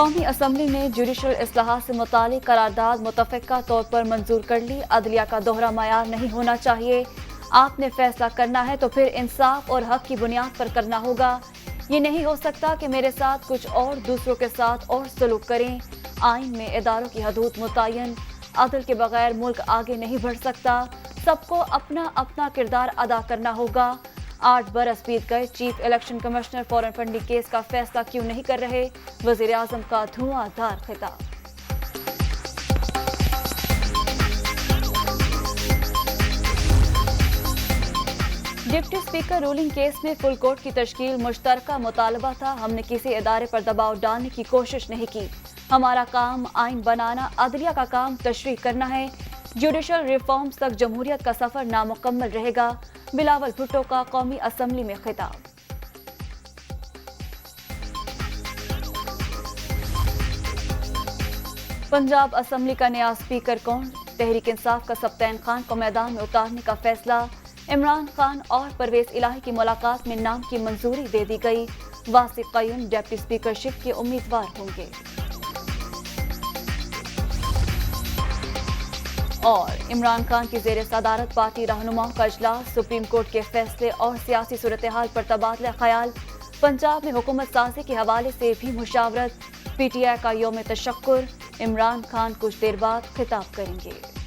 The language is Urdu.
قومی اسمبلی نے جوڈیشل اصلاحات سے متعلق قرارداد متفقہ طور پر منظور کر لی۔ عدلیہ کا دوہرا معیار نہیں ہونا چاہیے۔ آپ نے فیصلہ کرنا ہے تو پھر انصاف اور حق کی بنیاد پر کرنا ہوگا۔ یہ نہیں ہو سکتا کہ میرے ساتھ کچھ اور دوسروں کے ساتھ اور سلوک کریں۔ آئین میں اداروں کی حدود متعین۔ عدل کے بغیر ملک آگے نہیں بڑھ سکتا۔ سب کو اپنا اپنا کردار ادا کرنا ہوگا۔ 8 برس بیت گئے، chief election commissioner foreign funding case کا فیصلہ کیوں نہیں کر رہے؟ وزیر اعظم کا دھواں دھار خطاب۔ ڈپٹی اسپیکر رولنگ کیس میں فل کورٹ کی تشکیل مشترکہ مطالبہ تھا۔ ہم نے کسی ادارے پر دباؤ ڈالنے کی کوشش نہیں کی۔ ہمارا کام آئین بنانا، عدلیہ کا کام تشریح کرنا ہے۔ جوڈیشل ریفارمز تک جمہوریت کا سفر نامکمل رہے گا۔ بلاول بھٹو کا قومی اسمبلی میں خطاب۔ پنجاب اسمبلی کا نیا اسپیکر کون؟ تحریک انصاف کا سبطین خان کو میدان میں اتارنے کا فیصلہ۔ عمران خان اور پرویز الہی کی ملاقات میں نام کی منظوری دے دی گئی۔ واسق قیوم ڈپٹی اسپیکرشپ کے امیدوار ہوں گے۔ اور عمران خان کی زیر صدارت پارٹی رہنماؤں کا اجلاس، سپریم کورٹ کے فیصلے اور سیاسی صورتحال پر تبادلہ خیال۔ پنجاب میں حکومت سازی کے حوالے سے بھی مشاورت۔ پی ٹی آئی کا یوم تشکر، عمران خان کچھ دیر بعد خطاب کریں گے۔